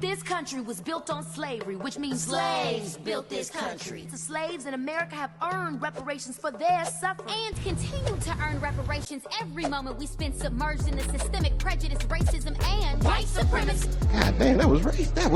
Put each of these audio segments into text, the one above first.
This country was built on slavery, which means slaves built this country. The slaves in America have earned reparations for their suffering. And continue to earn reparations every moment we spend submerged in the systemic prejudice, racism, and white supremacy. God damn, that was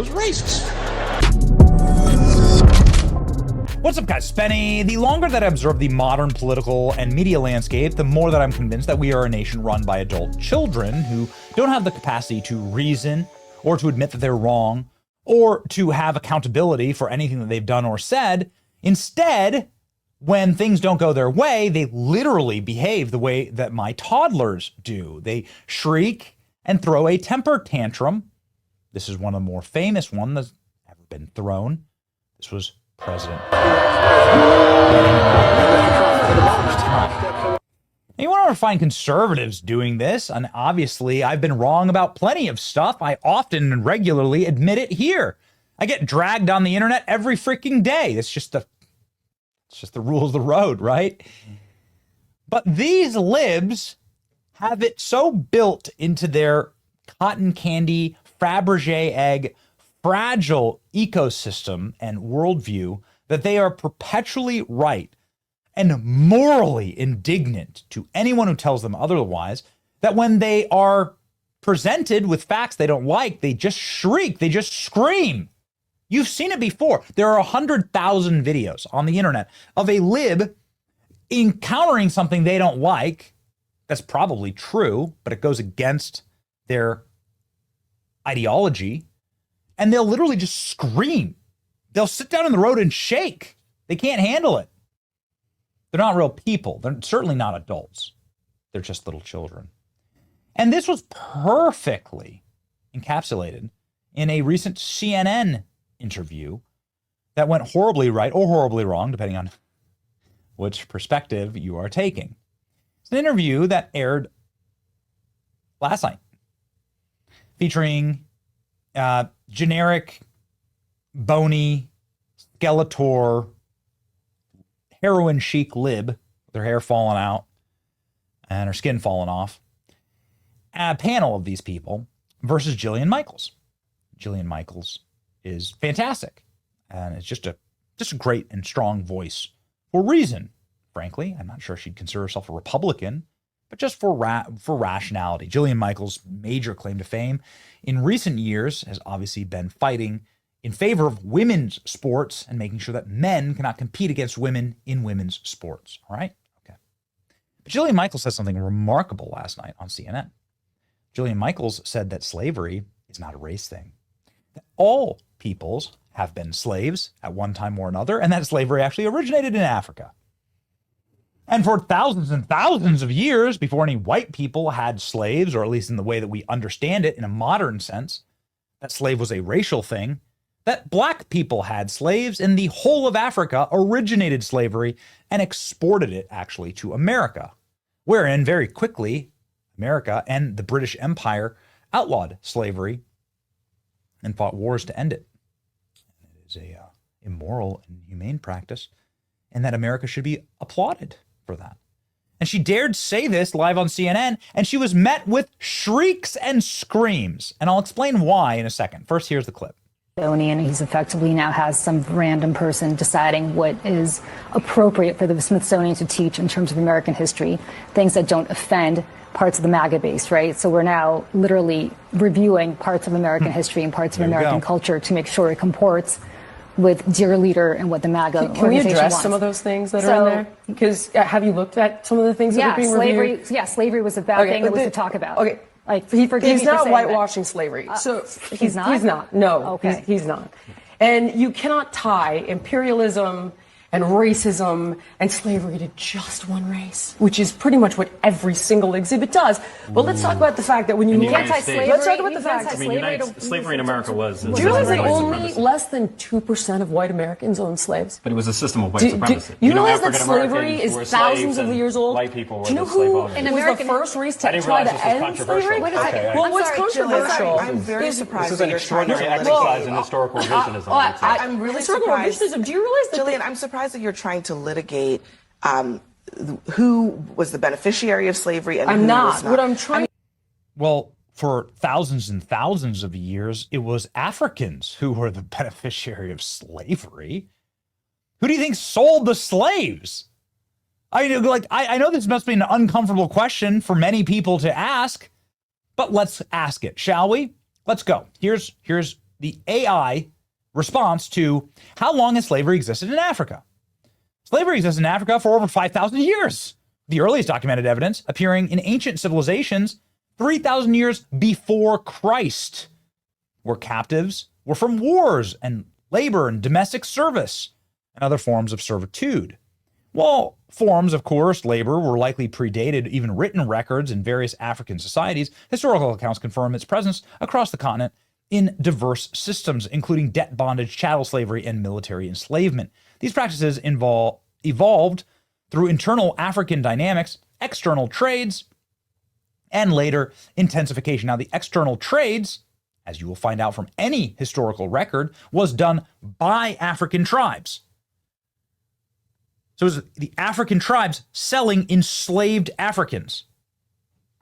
racist. What's up, guys? Spenny. The longer that I observe the modern political and media landscape, the more that I'm convinced that we are a nation run by adult children who don't have the capacity to reason or to admit that they're wrong or to have accountability for anything that they've done or said. Instead, when things don't go their way, they literally behave the way that my toddlers do. They shriek and throw a temper tantrum. This is one of the more famous ones that's ever been thrown. This was President. You want to find conservatives doing this, and obviously I've been wrong about plenty of stuff. I often and regularly admit it here. I get dragged on the internet every freaking day. It's just the rules of the road, right? But these libs have it so built into their cotton candy, Fabergé egg, fragile ecosystem and worldview that they are perpetually right and morally indignant to anyone who tells them otherwise, that when they are presented with facts they don't like, they just shriek, they just scream. You've seen it before. There are 100,000 videos on the internet of a lib encountering something they don't like. That's probably true, but it goes against their ideology. And they'll literally just scream. They'll sit down in the road and shake. They can't handle it. They're not real people. They're certainly not adults. They're just little children. And this was perfectly encapsulated in a recent CNN interview that went horribly right or horribly wrong, depending on which perspective you are taking. It's an interview that aired last night featuring generic, bony, Skeletor, heroin chic lib, with her hair falling out and her skin falling off. A panel of these people versus Jillian Michaels. Jillian Michaels is fantastic, and it's just a great and strong voice for reason. Frankly, I'm not sure she'd consider herself a Republican, but just for rationality. Jillian Michaels' major claim to fame in recent years has obviously been fighting in favor of women's sports and making sure that men cannot compete against women in women's sports. All right? Okay. But Jillian Michaels said something remarkable last night on CNN. Jillian Michaels said that slavery is not a race thing, that all peoples have been slaves at one time or another, and that slavery actually originated in Africa. And for thousands and thousands of years, before any white people had slaves, or at least in the way that we understand it in a modern sense, that slave was a racial thing, that black people had slaves, and the whole of Africa originated slavery and exported it actually to America, wherein very quickly America and the British Empire outlawed slavery and fought wars to end it. It is a immoral and inhumane practice, and that America should be applauded for that. And she dared say this live on CNN, and she was met with shrieks and screams. And I'll explain why in a second. First, here's the clip. And he's effectively now has some random person deciding what is appropriate for the Smithsonian to teach in terms of American history, things that don't offend parts of the MAGA base, right? So we're now literally reviewing parts of American history and parts of American culture to make sure it comports with dear leader and what the MAGA Can we address wants. some of those things that are in there? Because have you looked at some of the things that are being reviewed? Slavery was a bad thing that was to talk about. Okay. Like, he's not whitewashing slavery. So he's not? He's not. No, okay. He's not. And you cannot tie imperialism and racism and slavery to just one race, which is pretty much what every single exhibit does. But let's talk about the fact that when you look at slavery, let's talk about the fact that slavery in America was. Do you realize that only less than 2% of white Americans owned slaves? But it was a system of white supremacy. You realize that slavery is thousands of years old? White people were Do you know the slave who owners. was the first race to try to end slavery? Well, what's controversial? I'm very surprised. This is an extraordinary exercise in historical revisionism. I'm really surprised. Do you realize that? Jillian, I'm surprised that you're trying to litigate who was the beneficiary of slavery and who was not. What I'm trying. Well, for thousands and thousands of years, it was Africans who were the beneficiary of slavery. Who do you think sold the slaves? I know this must be an uncomfortable question for many people to ask, but let's ask it, shall we? Let's go. Here's the AI response to how long has slavery existed in Africa? Slavery existed in Africa for over 5,000 years. The earliest documented evidence appearing in ancient civilizations 3,000 years before Christ, where captives were from wars and labor and domestic service and other forms of servitude. While forms of coerced labor were likely predated even written records in various African societies, historical accounts confirm its presence across the continent in diverse systems, including debt bondage, chattel slavery, and military enslavement. These practices evolved through internal African dynamics, external trades, and later intensification. Now, the external trades, as you will find out from any historical record, was done by African tribes. So it was the African tribes selling enslaved Africans.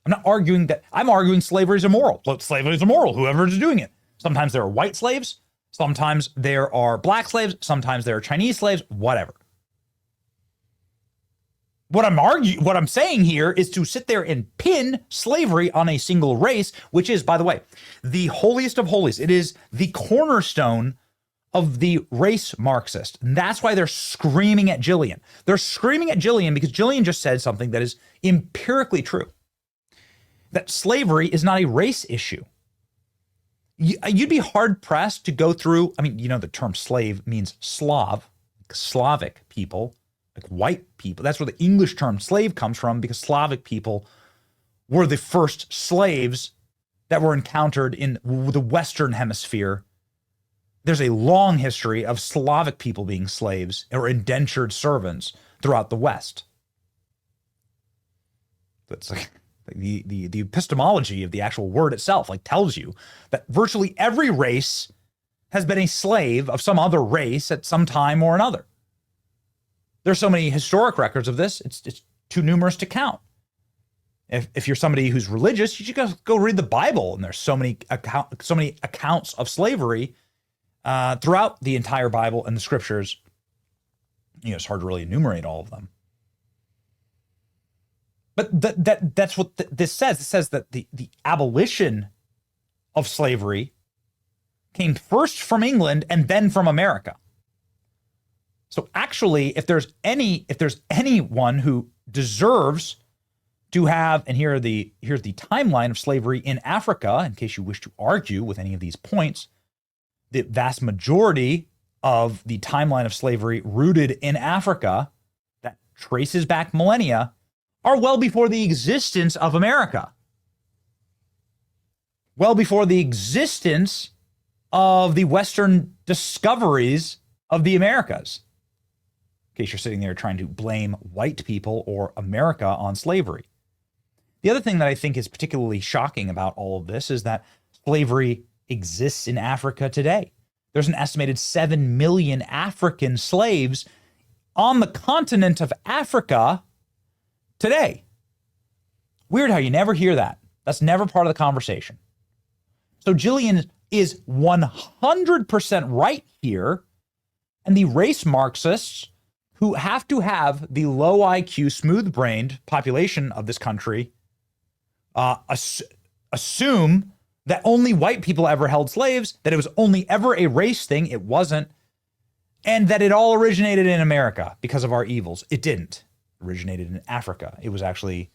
I'm not arguing that. I'm arguing slavery is immoral. Slavery is immoral, whoever is doing it. Sometimes there are white slaves. Sometimes there are black slaves. Sometimes there are Chinese slaves, whatever. What I'm saying here is to sit there and pin slavery on a single race, which is, by the way, the holiest of holies. It is the cornerstone of the race Marxist. And that's why they're screaming at Jillian. They're screaming at Jillian because Jillian just said something that is empirically true. That slavery is not a race issue. You'd be hard pressed to go through, the term slave means Slav, Slavic people, like white people. That's where the English term slave comes from, because Slavic people were the first slaves that were encountered in the Western Hemisphere. There's a long history of Slavic people being slaves or indentured servants throughout the West. That's like the epistemology of the actual word itself tells you that virtually every race has been a slave of some other race at some time or another. There's so many historic records of this, it's too numerous to count. If you're somebody who's religious, you should go read the Bible, and there's so many accounts of slavery throughout the entire Bible and the scriptures. It's hard to really enumerate all of them. But that's what this says. It says that the abolition of slavery came first from England and then from America. So actually, if there's anyone who deserves to have, and here's the timeline of slavery in Africa, in case you wish to argue with any of these points, the vast majority of the timeline of slavery rooted in Africa that traces back millennia are well before the existence of America. Well before the existence of the Western discoveries of the Americas. In case you're sitting there trying to blame white people or America on slavery. The other thing that I think is particularly shocking about all of this is that slavery exists in Africa today. There's an estimated 7 million African slaves on the continent of Africa today. Weird how you never hear that. That's never part of the conversation. So Jillian is 100% right here, and the race Marxists who have to have the low IQ, smooth-brained population of this country assume that only white people ever held slaves, that it was only ever a race thing. It wasn't. And that it all originated in America because of our evils. It didn't. It originated in Africa. It was actually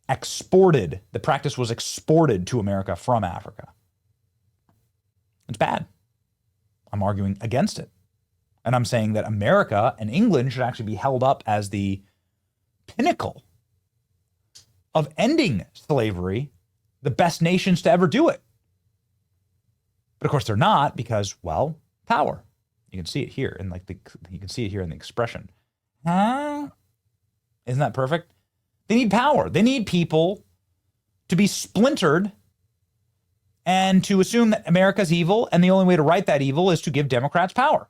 exported. The practice was exported to America from Africa. It's bad. I'm arguing against it. And I'm saying that America and England should actually be held up as the pinnacle of ending slavery, the best nations to ever do it. But of course they're not, because, well, power. You can see it here in you can see it here in the expression. Huh? Isn't that perfect? They need power. They need people to be splintered and to assume that America's evil, and the only way to right that evil is to give Democrats power.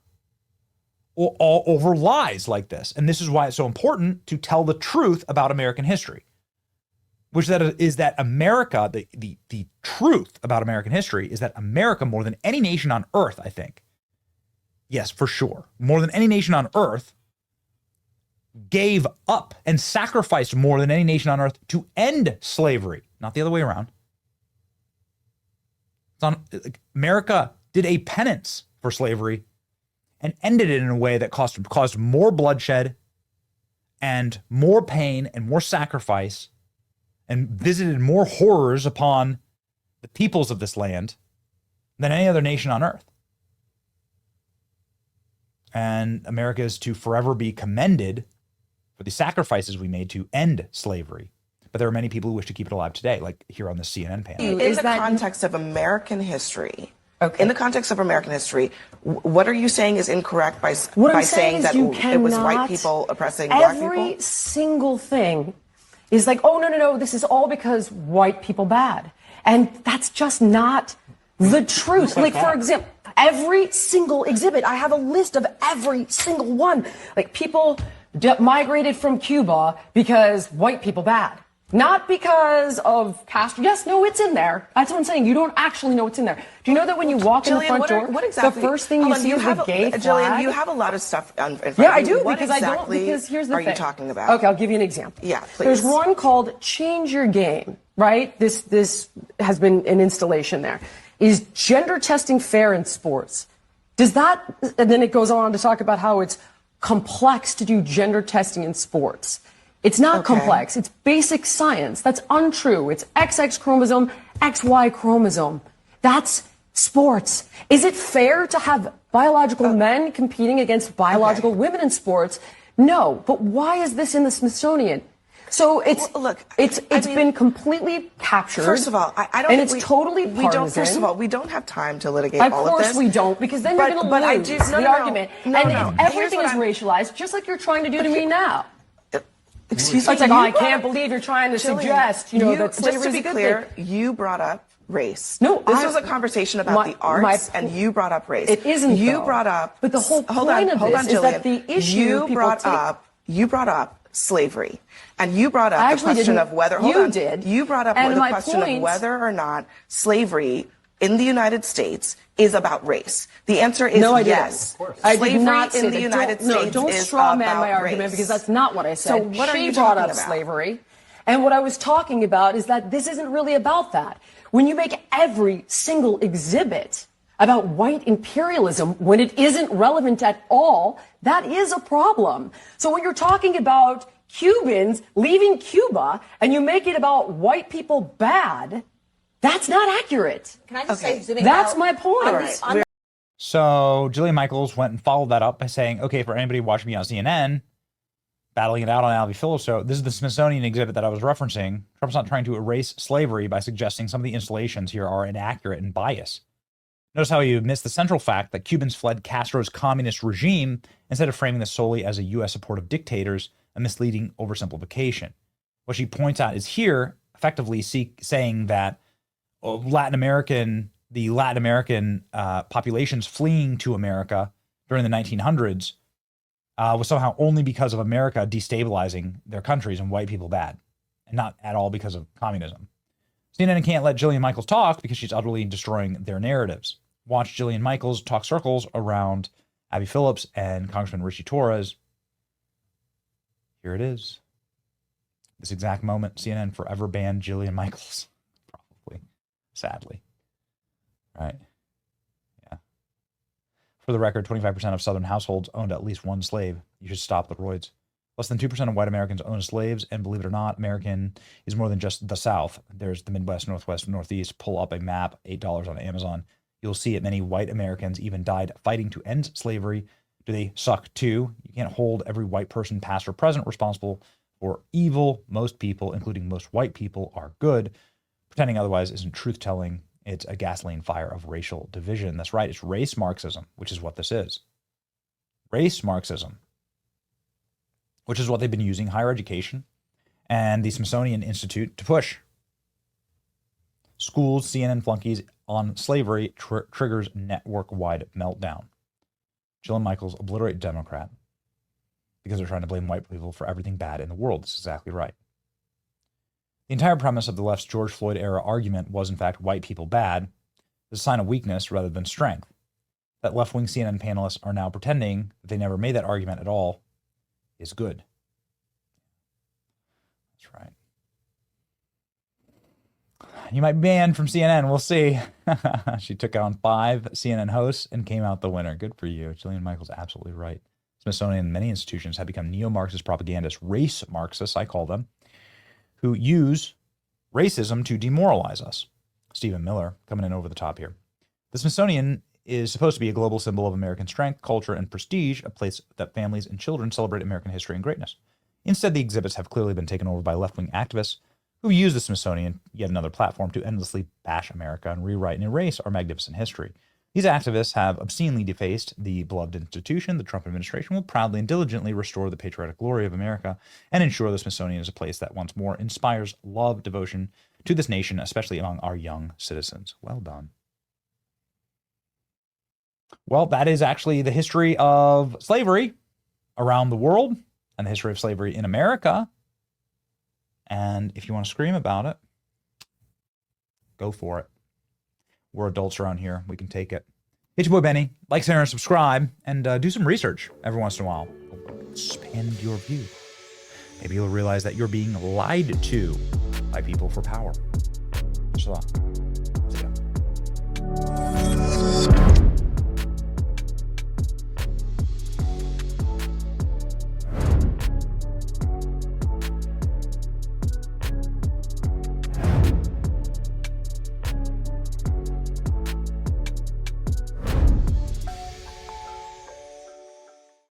All over lies like this. And this is why it's so important to tell the truth about American history. which is that America, the truth about American history is that America, more than any nation on earth, I think, yes, for sure, more than any nation on earth, gave up and sacrificed more than any nation on earth to end slavery, not the other way around. America did a penance for slavery and ended it in a way that caused more bloodshed and more pain and more sacrifice and visited more horrors upon the peoples of this land than any other nation on earth. And America is to forever be commended for the sacrifices we made to end slavery. But there are many people who wish to keep it alive today, like here on the CNN panel. In the context of American history, in the context of American history, what are you saying is incorrect by saying that it was white people oppressing black people? Every single thing is like, oh, no, this is all because white people bad. And that's just not the truth. Like, for example, every single exhibit, I have a list of every single one. Like, people migrated from Cuba because white people bad. Not because of Castro. Yes, no, it's in there. That's what I'm saying. You don't actually know what's in there. Do you know that when you walk in the front door, the first thing you see is the gay flag? Jillian, you have a lot of stuff in front of you. Yeah, I do, what because exactly I don't, because here's the thing. Are you talking about? Okay, I'll give you an example. Yeah, please. There's one called Change Your Game, right? This has been an installation there. Is gender testing fair in sports? Does that, and then it goes on to talk about how it's complex to do gender testing in sports. It's not complex. It's basic science. That's untrue. It's XX chromosome, XY chromosome. That's sports. Is it fair to have biological men competing against biological women in sports? No. But why is this in the Smithsonian? So it's been completely captured. First of all, I don't. And it's totally partisan. First of all, we don't have time to litigate all of this. Of course we don't, because then you're going to lose the argument. And everything is racialized, just like you're trying to do to me now. Excuse me. It's like, I can't believe you're trying to suggest, that slavery just to is be a good clear, thing. you brought up race. No, this was a conversation about the arts, and you brought up race. It isn't. You brought up. But the whole point of this is that the issue you brought up slavery, and you brought up the question of whether. You brought up the question of whether or not slavery in the United States is about race. The answer is yes. I did not say in the United States No, don't straw man my argument, because that's not what I said. So what are you brought talking up about? Slavery. And what I was talking about is that this isn't really about that. When you make every single exhibit about white imperialism when it isn't relevant at all, that is a problem. So when you're talking about Cubans leaving Cuba and you make it about white people bad, that's not accurate. Can I just say, that's my point. So Jillian Michaels went and followed that up by saying, okay, for anybody watching me on CNN, battling it out on Abby Phillips show, this is the Smithsonian exhibit that I was referencing. Trump's not trying to erase slavery by suggesting some of the installations here are inaccurate and biased. Notice how you missed the central fact that Cubans fled Castro's communist regime instead of framing this solely as a U.S. supportive dictators, a misleading oversimplification. What she points out is here effectively saying that the Latin American populations fleeing to America during the 1900s was somehow only because of America destabilizing their countries and white people bad, and not at all because of communism. CNN can't let Jillian Michaels talk because she's utterly destroying their narratives. Watch Jillian Michaels talk circles around Abby Phillips and Congressman Rishi Torres. Here it is. This exact moment, CNN forever banned Jillian Michaels. Probably. Sadly. Right. Yeah. For the record, 25% of Southern households owned at least one slave. You should stop the roids. Less than 2% of white Americans own slaves, and believe it or not, American is more than just the South. There's the Midwest, Northwest, Northeast. Pull up a map, $8 on Amazon. You'll see it. Many white Americans even died fighting to end slavery. Do they suck too? You can't hold every white person, past or present, responsible for evil. Most people, including most white people, are good. Pretending otherwise isn't truth-telling. It's a gasoline fire of racial division. That's right. It's race Marxism, which is what this is. Race Marxism, which is what they've been using higher education and the Smithsonian Institute to push. Schools, CNN flunkies on slavery triggers network-wide meltdown. Jillian Michaels, obliterate Democrat, because they're trying to blame white people for everything bad in the world. This is exactly right. The entire premise of the left's George Floyd era argument was, in fact, white people bad, a sign of weakness rather than strength. That left-wing CNN panelists are now pretending that they never made that argument at all is good. That's right. You might be banned from CNN. We'll see. She took on 5 CNN hosts and came out the winner. Good for you. Jillian Michaels absolutely right. Smithsonian and many institutions have become neo-Marxist propagandists, race Marxists, I call them, who use racism to demoralize us. Stephen Miller coming in over the top here. The Smithsonian is supposed to be a global symbol of American strength, culture, and prestige, a place that families and children celebrate American history and greatness. Instead, the exhibits have clearly been taken over by left-wing activists who use the Smithsonian, yet another platform, to endlessly bash America and rewrite and erase our magnificent history. These activists have obscenely defaced the beloved institution. The Trump administration will proudly and diligently restore the patriotic glory of America and ensure the Smithsonian is a place that once more inspires love, devotion to this nation, especially among our young citizens. Well done. Well, that is actually the history of slavery around the world and the history of slavery in America. And if you want to scream about it, go for it. We're adults around here. We can take it. Hit your boy Benny. Like, share, and subscribe. And do some research every once in a while. Expand your view. Maybe you'll realize that you're being lied to by people for power. Just a thought. See ya.